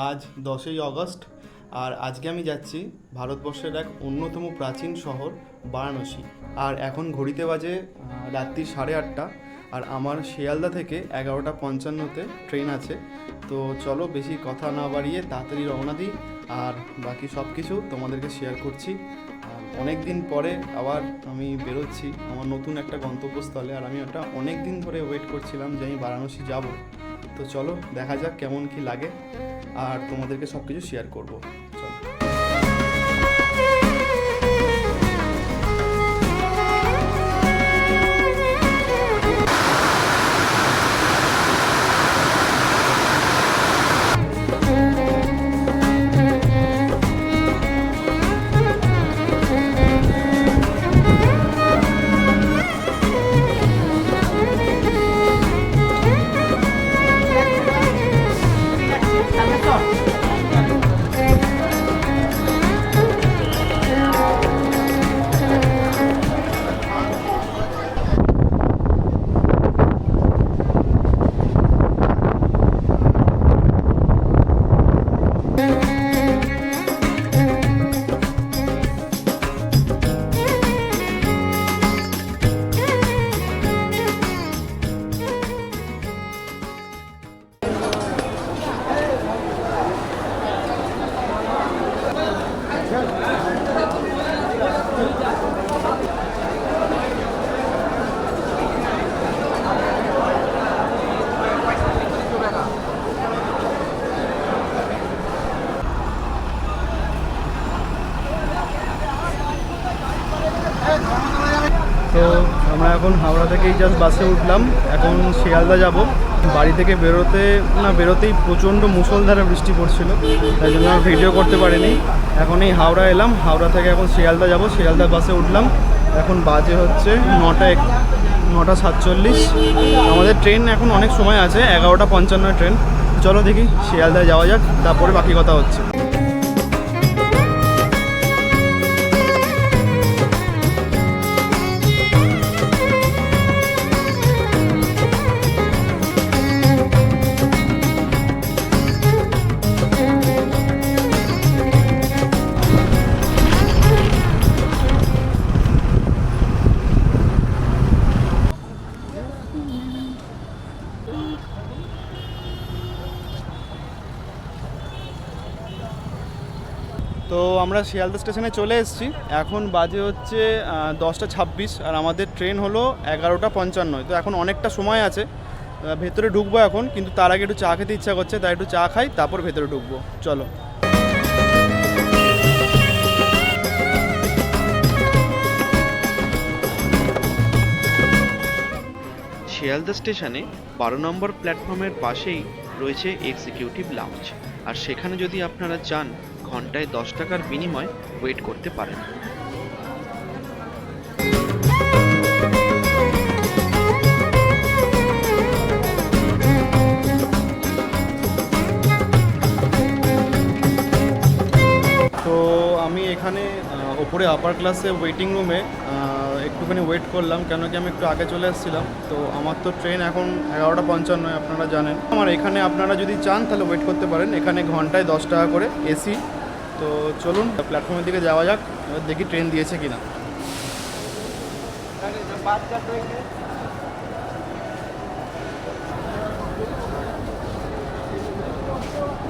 আজ 10ই আগস্ট আর আজকে আমি যাচ্ছি ভারতবর্ষের এক অন্যতম প্রাচীন শহর বারাণসী। আর এখন ঘড়িতে বাজে রাত্রি 8:30 আর আমার শিয়ালদা থেকে 11:55-তে ট্রেন আছে। তো চলো বেশি কথা না বাড়িয়ে তাড়াতাড়ি রওনা দিই আর বাকি সব কিছু তোমাদেরকে শেয়ার করছি। অনেক দিন পরে আবার আমি বেরোচ্ছি আমার নতুন একটা গন্তব্যস্থলে, আর আমি ওটা অনেক দিন ধরে ওয়েট করছিলাম যে আমি বারাণসী যাব। তো চলো দেখা যাক কেমন কি লাগে আর তোমাদেরকে সব কিছু শেয়ার করবো। চলো। তো আমরা এখন হাওড়া থেকেই জাস্ট বাসে উঠলাম, এখন শিয়ালদা যাব। বাড়ি থেকে বেরোতেই প্রচণ্ড মুষলধারে বৃষ্টি পড়ছিল, তাই জন্য আর ভিডিও করতে পারিনি। এখন এই হাওড়া এলাম, হাওড়া থেকে এখন শিয়ালদা যাব। শিয়ালদা বাসে উঠলাম, এখন বাজে হচ্ছে 9:47। আমাদের ট্রেন এখন অনেক সময় আছে, 11:55 ট্রেন। চলো দেখি শিয়ালদায় যাওয়া যাক, তারপরে বাকি কথা হচ্ছে। তো আমরা শিয়ালদা স্টেশনে চলে এসেছি, এখন বাজে হচ্ছে 10:26 আর আমাদের ট্রেন হলো 11:55। তো এখন অনেকটা সময় আছে, ভেতরে ঢুকবো এখন, কিন্তু তার আগে একটু চা খেতে ইচ্ছা করছে, তাই একটু চা খাই তারপর ভেতরে ঢুকবো। চলো। শিয়ালদা স্টেশনে 12 নম্বর প্ল্যাটফর্মের পাশেই রয়েছে এক্সিকিউটিভ লাউঞ্জ, আর সেখানে যদি আপনারা চান ঘন্টায় 10 টাকার বিনিময়ে ওয়েট করতে পারেন। তো আমি এখানে ওপরে আপার ক্লাসে ওয়েটিং রুমে একটুখানি ওয়েট করলাম, কেন কি আমি একটু আগে চলে এসেছিলাম। তো আমার তো ট্রেন এখন 11:55, আপনারা জানেন। আমার এখানে আপনারা যদি চান তাহলে ওয়েট করতে পারেন, এখানে ঘন্টায় 10 টাকা করে এসি। তো চলুন প্ল্যাটফর্মের দিকে যাওয়া যাক, এবার দেখি ট্রেন দিয়েছে কিনা।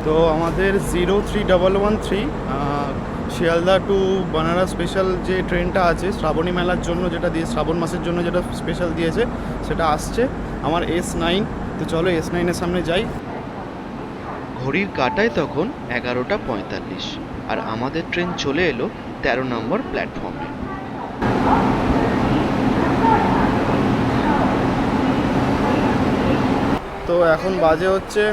তো আমাদের 03113 শিয়ালদা টু বানারস স্পেশাল যে ট্রেনটা আছে শ্রাবণী মেলার জন্য, যেটা দিয়ে শ্রাবণ মাসের জন্য যেটা স্পেশাল দিয়েছে, সেটা আসছে আমার S9। তো চলো S9-এর সামনে যাই। ঘড়ির কাঁটায় তখন 11:45 আর আমাদের ট্রেন চলে এলো 13 নম্বর প্ল্যাটফর্মে। তো এখন বাজে হচ্ছে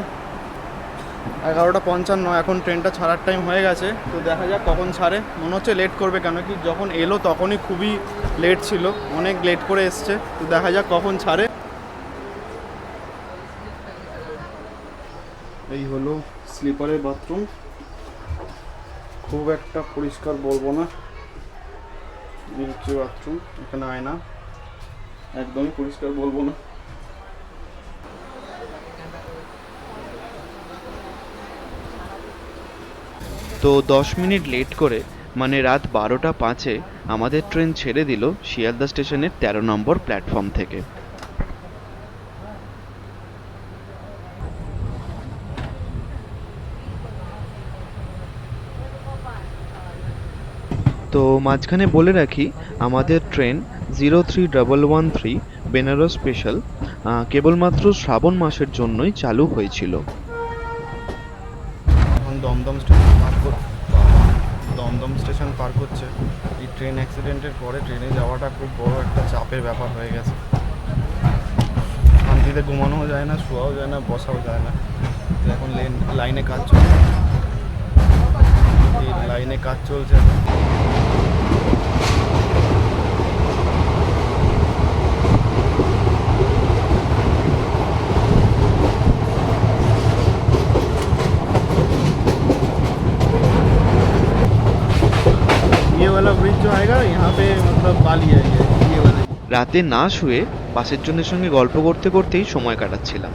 11:55, এখন ট্রেনটা ছাড়ার টাইম হয়ে গেছে। তো দেখা যাক কখন ছাড়ে, মনে হচ্ছে লেট করবে, কেন কি যখন এলো তখনই খুবই লেট ছিল, অনেক লেট করে এসছে। তো দেখা যাক কখন ছাড়ে। এই হলো স্লিপারের বাথরুম, খুব একটা পরিষ্কার বলবো না। এই হচ্ছে বাথরুম, এখানে আয়না, একদমই পরিষ্কার বলবো না। তো 10 মিনিট লেট করে মানে রাত 12টা 5-এ আমাদের ট্রেন ছেড়ে দিল শিয়ালদা স্টেশনের 13 নম্বর প্ল্যাটফর্ম থেকে। তো মাঝখানে বলে রাখি, আমাদের ট্রেন 03113 বেনারস স্পেশাল কেবলমাত্র শ্রাবণ মাসের জন্যই চালু হয়েছিল। এখন দমদম স্টেশন পার করছে। এই ট্রেন অ্যাক্সিডেন্টের পরে ট্রেনে যাওয়াটা খুব বড় একটা চাপের ব্যাপার হয়ে গেছে। শান্তিতে ঘুমানোও যায় না, শোয়াও যায় না, বসাও যায় না। তো এখন লাইনে কাজ চলছে, এই লাইনে কাজ চলছে এখন। ये वाला ब्रिज जो आएगा यहाँ पे मतलब बाली है ये वाला। রাতে না শুয়ে বাসের জনের সঙ্গে গল্প করতে করতেই সময় কাটাচ্ছিলাম।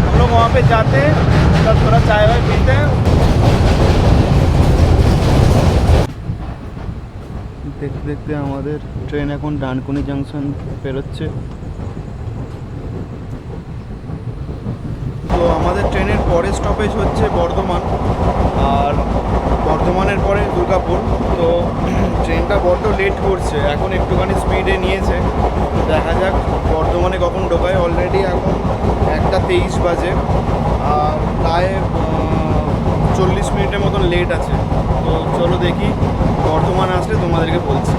हम लोग वहाँ पे जाते हैं, तब थोड़ा चाय वाय पीते हैं। দেখতে দেখতে আমাদের ট্রেন এখন ডানকুনি জাংশন পেরোচ্ছে। তো আমাদের ট্রেনের পরের স্টপেজ হচ্ছে বর্ধমান, আর বর্ধমানের পরে দুর্গাপুর। তো ট্রেনটা বড্ড লেট করছে, এখন একটুখানি স্পিডে নিয়েছে। দেখা যাক বর্ধমানে কখন ঢোকায়। অলরেডি এখন 1:23 বাজে, আর প্রায় 40 মিনিটের মতন লেট আছে। তো চলো দেখি, বর্ধমান আসলে তোমাদেরকে বলছি।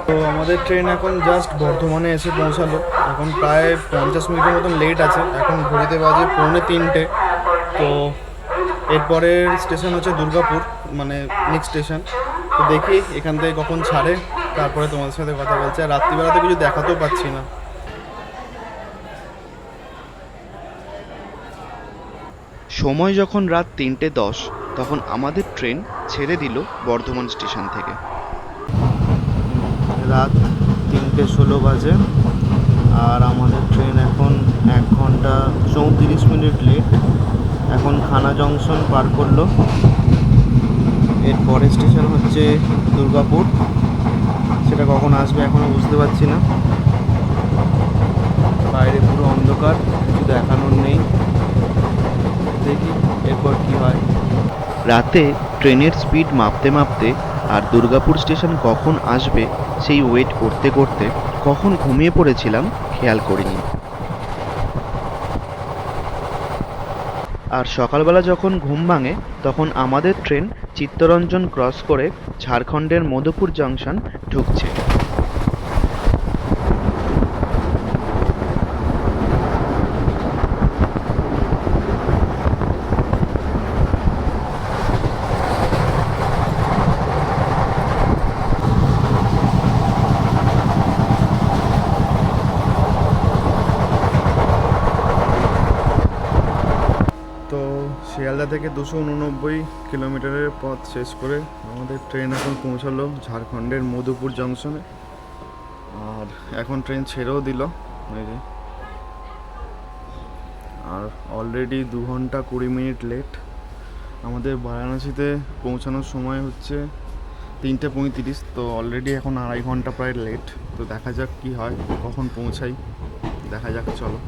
তো আমাদের ট্রেন এখন জাস্ট বর্ধমানে এসে পৌঁছালো। এখন প্রায় 50 মিনিটের মতন লেট আছে। এখন ঘড়িতে বাজে 2:45। তো এরপরের স্টেশন হচ্ছে দুর্গাপুর, মানে নেক্সট স্টেশন। তো দেখি এখান থেকে কখন ছাড়ে, তারপরে তোমাদের সাথে কথা বলছি। আর রাত্রিবেলাতে কিছু দেখাতেও পাচ্ছি না। সময় যখন রাত 3:10, তখন আমাদের ট্রেন ছেড়ে দিল বর্ধমান স্টেশন থেকে। রাত 3:16 বাজে, আর আমাদের ট্রেন এখন 1 ঘন্টা 34 মিনিট লেট। এখন খানা জংশন পার করলো। এর পরের স্টেশন হচ্ছে দুর্গাপুর, সেটা কখন আসবে এখনও বুঝতে পারছি না। বাইরে পুরো অন্ধকার, কিছু দেখানোর নেই। দেখি এরপর কি হয়। রাতে ট্রেনের স্পিড মাপতে মাপতে আর দুর্গাপুর স্টেশন কখন আসবে সেই ওয়েট করতে করতে কখন ঘুমিয়ে পড়েছিলাম খেয়াল করিনি। আর সকালবেলা যখন ঘুম ভাঙে, তখন আমাদের ট্রেন চিত্তরঞ্জন ক্রস করে ঝাড়খণ্ডের মধুপুর জংশন ঢুকছে। তো শিয়ালদা থেকে 289 কিলোমিটারের পথ শেষ করে আমাদের ট্রেন এখন পৌঁছালো ঝাড়খণ্ডের মধুপুর জংশনে। আর এখন ট্রেন ছেড়েও দিল, এই যে। আর অলরেডি 2 ঘন্টা 20 মিনিট লেট। আমাদের বারাণসীতে পৌঁছানোর সময় হচ্ছে 3:35। তো অলরেডি এখন 2.5 ঘন্টা প্রায় লেট। তো দেখা যাক কি হয়, কখন পৌঁছাই, দেখা যাক, চলো।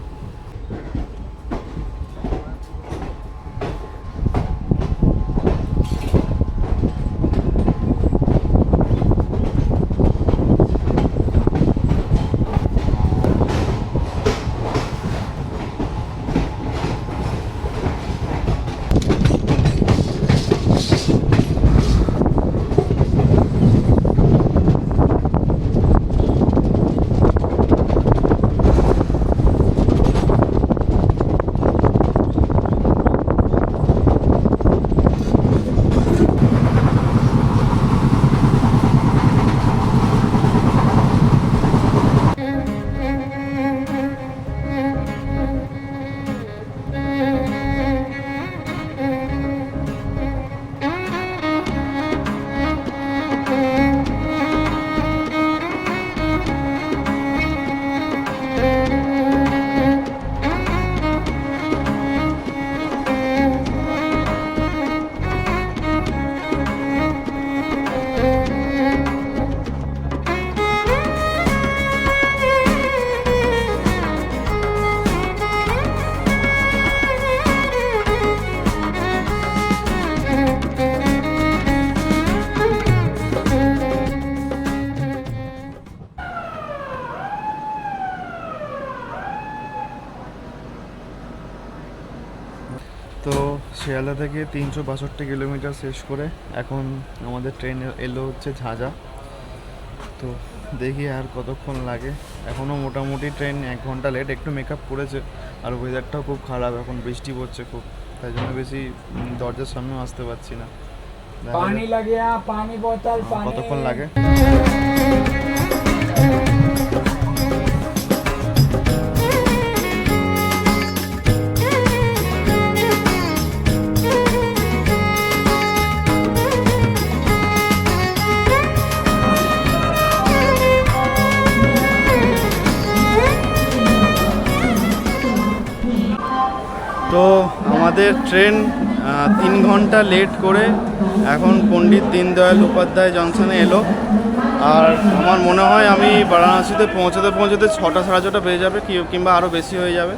শিয়ালদা থেকে 362 কিলোমিটার শেষ করে এখন আমাদের ট্রেন এলো হচ্ছে ঝাঁঝা। তো দেখি আর কতক্ষণ লাগে। এখনও মোটামুটি ট্রেন 1 ঘন্টা লেট, একটু মেকআপ করেছে। আর ওয়েদারটাও খুব খারাপ, এখন বৃষ্টি পড়ছে খুব, তাই জন্য বেশি দরজার সামনেও আসতে পারছি না। দেখা যাক पानी लग गया, पानी बोतल, पानी। কতক্ষণ লাগে। তো আমাদের ট্রেন 3 ঘন্টা লেট করে এখন পণ্ডিত দীনদয়াল উপাধ্যায় জংশনে এলো। আর আমার মনে হয় আমি বারাণসীতে পৌঁছাতে 6টা সাড়ে 6টা বেজে যাবে, কিংবা আরও বেশি হয়ে যাবে।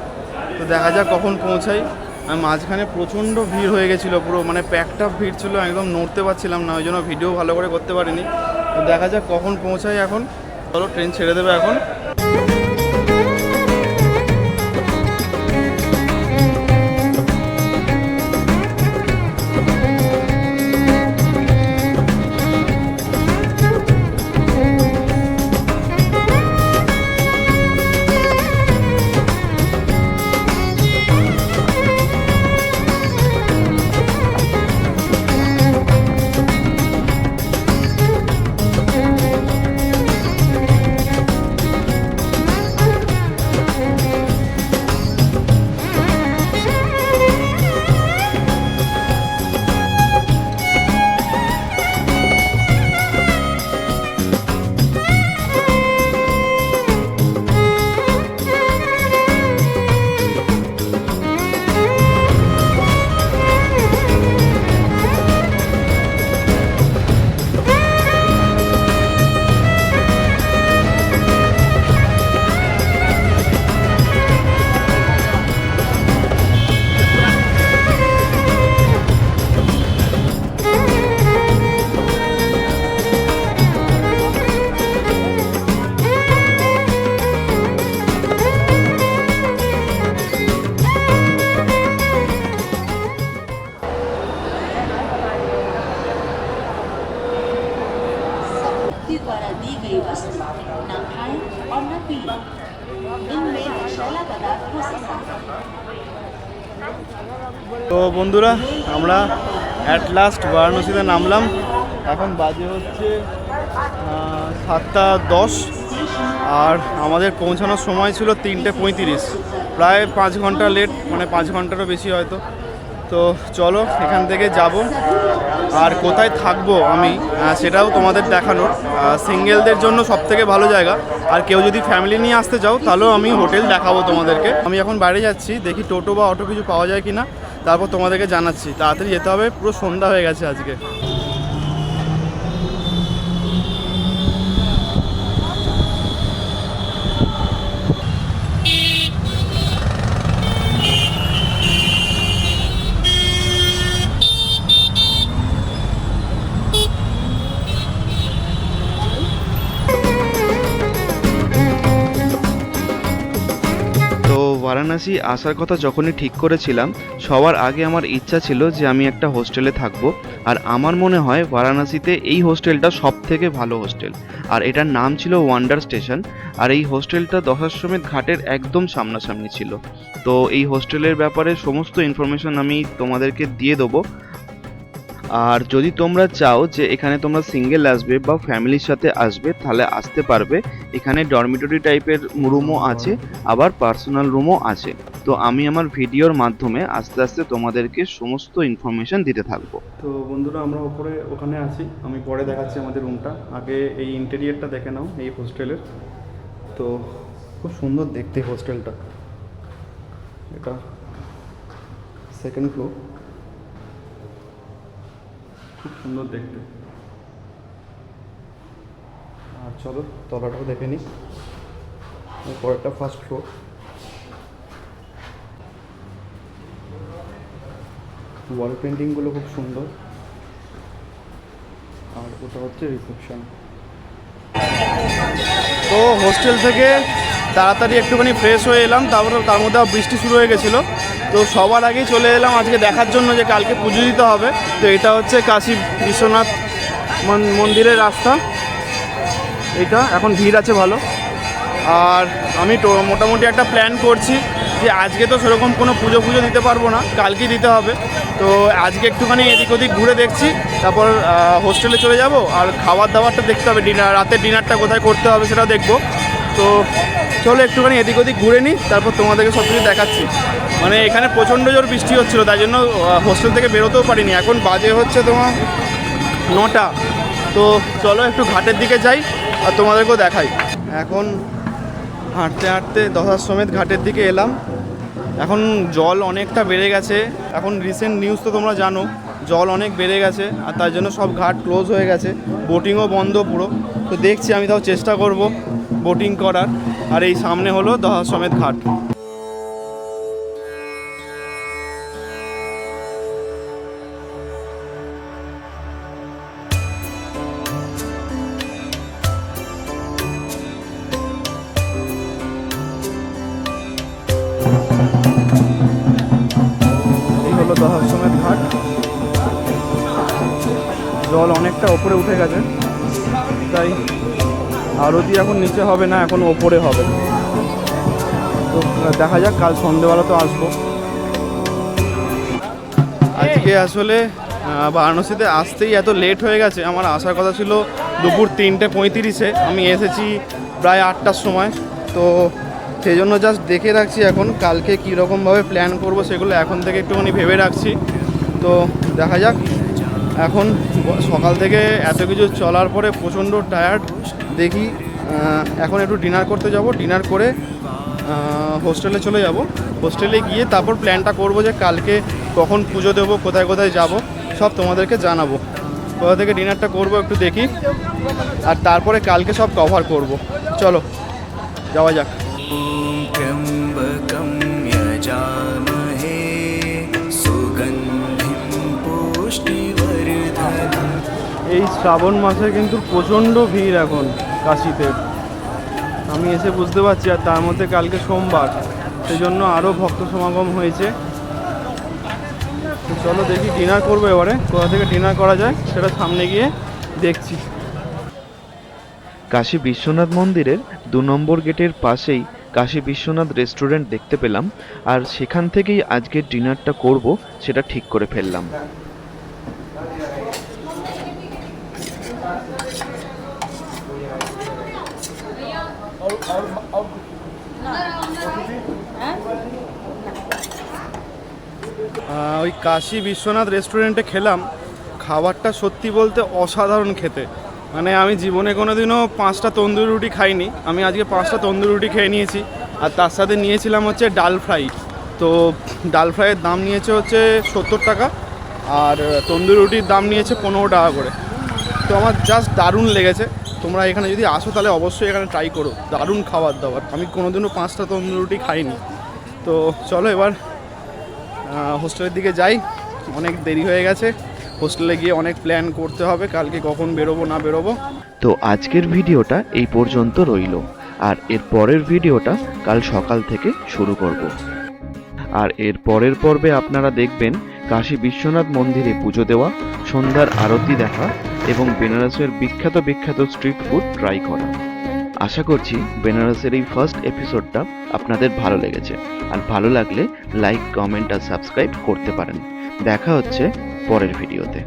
তো দেখা যাক কখন পৌঁছাই। আর মাঝখানে প্রচণ্ড ভিড় হয়ে গেছিলো, পুরো মানে প্যাকটা ভিড় ছিল, একদম নড়তে পারছিলাম না, ওই জন্য ভিডিও ভালো করে করতে পারিনি। তো দেখা যাক কখন পৌঁছাই এখন। চলো, ট্রেন ছেড়ে দেবে এখন। द्वारा दी गई वस्तु न खाएं और न पिए। इनमें नशीला पदार्थ हो सकता है। তো বন্ধুরা, আমরা অ্যাট লাস্ট বারাণসীতে নামলাম। এখন বাজে হচ্ছে 7টা 10, আর আমাদের পৌঁছানোর সময় ছিল 3টে 35, প্রায় 5 ঘন্টা লেট, মানে 5 ঘন্টারও বেশি হয়তো। তো চলো এখান থেকে যাব, আর কোথায় থাকবো আমি সেটাও তোমাদের দেখানোর। সিঙ্গেলদের জন্য সবথেকে ভালো জায়গা, আর কেউ যদি ফ্যামিলি নিয়ে আসতে চাও তাহলেও আমি হোটেল দেখাবো তোমাদেরকে। আমি এখন বাইরে যাচ্ছি, দেখি টোটো বা অটো কিছু পাওয়া যায় কিনা, তারপর তোমাদেরকে জানাচ্ছি। তাড়াতাড়ি যেতে হবে, পুরো সন্ধ্যা হয়ে গেছে আজকে। বারাণসী আসার কথা যখনই ঠিক করেছিলাম, সবার আগে আমার ইচ্ছা ছিল যে আমি একটা হোস্টেলে থাকবো। আর আমার মনে হয় বারাণসীতে এই হোস্টেলটা সব থেকে ভালো হোস্টেল, আর এটার নাম ছিল ওয়ান্ডার স্টেশন। আর এই হোস্টেলটা দশাশ্বমেধ ঘাটের একদম সামনাসামনি ছিল। তো এই হোস্টেলের ব্যাপারে সমস্ত ইনফরমেশন আমি তোমাদেরকে দিয়ে দেবো। আর যদি তোমরা চাও যে এখানে তোমরা সিঙ্গেল আসবে বা ফ্যামিলির সাথে আসবে, তাহলে আসতে পারবে। এখানে ডরমিটরি টাইপের রুমও আছে, আবার পার্সোনাল রুমও আছে। তো আমি আমার ভিডিওর মাধ্যমে আস্তে আস্তে তোমাদেরকে সমস্ত ইনফরমেশন দিতে থাকবো। তো বন্ধুরা, আমরা ওখানে আছি, আমি পরে দেখাচ্ছি আমাদের রুমটা। আগে এই ইন্টেরিয়রটা দেখে নাও এই হোস্টেলের। তো খুব সুন্দর দেখতে হোস্টেলটা। এটা 2nd ফ্লোর, খুব সুন্দর দেখতে। আর চলো তলাটাও দেখে নিই। পরেরটা 1st ফ্লোর। ওয়াল পেন্টিংগুলো খুব সুন্দর। আর ওটা হচ্ছে রিসেপশন। তো হোস্টেল থেকে তাড়াতাড়ি একটুখানি ফ্রেশ হয়ে এলাম, তারপরে তার মধ্যে আবার বৃষ্টি শুরু হয়ে গেছিলো। তো সবার আগেই চলে এলাম আজকে দেখার জন্য যে কালকে পুজো দিতে হবে। তো এটা হচ্ছে কাশী বিশ্বনাথ মন্দিরের রাস্তা, এটা এখন ভিড় আছে ভালো। আর আমি তো মোটামুটি একটা প্ল্যান করছি যে আজকে তো সেরকম কোনো পুজো দিতে পারবো না, কালকেই দিতে হবে। তো আজকে একটুখানি এদিক ওদিক ঘুরে দেখছি, তারপর হোস্টেলে চলে যাব। আর খাবার দাবারটা দেখতে হবে, রাতের ডিনারটা কোথায় করতে হবে সেটাও দেখবো। তো চলো একটুখানি এদিক ওদিক ঘুরে নিই, তারপর তোমাদেরকে সব কিছু দেখাচ্ছি। মানে এখানে প্রচণ্ড জোর বৃষ্টি হচ্ছিলো, তাই জন্য হোস্টেল থেকে বেরোতেও পারিনি। এখন বাজে হচ্ছে তোমার 9টা। তো চলো একটু ঘাটের দিকে যাই আর তোমাদেরকেও দেখাই। এখন হাঁটতে হাঁটতে দশাশ্বমেধ ঘাটের দিকে এলাম। এখন জল অনেকটা বেড়ে গেছে, এখন রিসেন্ট নিউজ তো তোমরা জানো, জল অনেক বেড়ে গেছে আর তার জন্য সব ঘাট ক্লোজ হয়ে গেছে, বোটিংও বন্ধ পুরো। তো দেখছি, আমি তাও চেষ্টা করব বোটিং করার। আর এই সামনে হলো দশাশ্বমেধ ঘাট। দশাশ্বমেধ ঘাট, জল অনেকটা ওপরে উঠে গেছে, তাই আরতি এখন নিচে হবে না, এখন ওপরে হবে। তো দেখা যাক, কাল সন্ধ্যেবেলা তো আসবো। আজকে আসলে বারাণসীতে আসতেই এত লেট হয়ে গেছে। আমার আসার কথা ছিল দুপুর 3:35, আমি এসেছি প্রায় 8টার সময়। তো সেই জন্য জাস্ট দেখে রাখছি এখন কালকে কীরকমভাবে প্ল্যান করব, সেগুলো এখন থেকে একটুখানি ভেবে রাখছি। তো দেখা যাক, এখন সকাল থেকে এত কিছু চলার পরে প্রচণ্ড টায়ার্ড। দেখি এখন একটু ডিনার করতে যাব, ডিনার করে হোস্টেলে চলে যাব। হোস্টেলে গিয়ে তারপর প্ল্যানটা করব যে কালকে কখন পুজো দেবো, কোথায় কোথায় যাব, সব তোমাদেরকে জানাবো। কোথা থেকে ডিনারটা করব একটু দেখি, আর তারপরে কালকে সব কভার করব। চলো যাওয়া যাক। त्र्यम्बकं यजामहे सुगन्धिं पुष्टिवर्धनम्। এই শ্রাবণ মাসে কিন্তু প্রচণ্ড ভিড় এখন কাশীতে, আমি এসে বুঝতে পারছি। আর তার মধ্যে কালকে সোমবার, সেই জন্য আরও ভক্ত সমাগম হয়েছে। তো চলো দেখি ডিনার করবো এবারে, কোথা থেকে ডিনার করা যায় সেটা সামনে গিয়ে দেখছি। কাশী বিশ্বনাথ মন্দিরের 2 নম্বর গেটের পাশেই কাশী বিশ্বনাথ রেস্টুরেন্ট দেখতে পেলাম, আর সেখান থেকেই আজকের ডিনারটা করব সেটা ঠিক করে ফেললাম। ওই কাশী বিশ্বনাথ রেস্টুরেন্টে খেলাম, খাবারটা সত্যি বলতে অসাধারণ খেতে। মানে আমি জীবনে কোনো দিনও 5টা তন্দুরি রুটি খাইনি, আমি আজকে 5টা তন্দুরি রুটি খেয়ে নিয়েছি। আর তার সাথে নিয়েছিলাম হচ্ছে ডাল ফ্রাই। তো ডাল ফ্রাইয়ের দাম নিয়েছে হচ্ছে 70 টাকা, আর তন্দুরি রুটির দাম নিয়েছে 15 টাকা করে। তো আমার জাস্ট দারুণ লেগেছে। তোমরা এখানে যদি আসো তাহলে অবশ্যই এখানে ট্রাই করো, দারুণ খাবার দাবার। আমি কোনোদিনও 5টা তন্দুরি রুটি খাইনি। তো চলো এবার হোস্টেলের দিকে যাই, অনেক দেরি হয়ে গেছে। হোস্টেলে গিয়ে অনেক প্ল্যান করতে হবে, কালকে কখন বেরোবো না বেরোবো। তো আজকের ভিডিওটা এই পর্যন্ত রইল, আর এর পরের ভিডিওটা কাল সকাল থেকে শুরু করব। আর এর পরের পর্বে আপনারা দেখবেন কাশী বিশ্বনাথ মন্দিরে পুজো দেওয়া, সন্ধ্যার আরতি দেখা এবং বেনারসের বিখ্যাত স্ট্রিট ফুড ট্রাই করা। আশা করছি বেনারসের এই ফার্স্ট এপিসোডটা আপনাদের ভালো লেগেছে, আর ভালো লাগলে লাইক, কমেন্ট আর সাবস্ক্রাইব করতে পারেন। দেখা হচ্ছে পরের ভিডিওতে।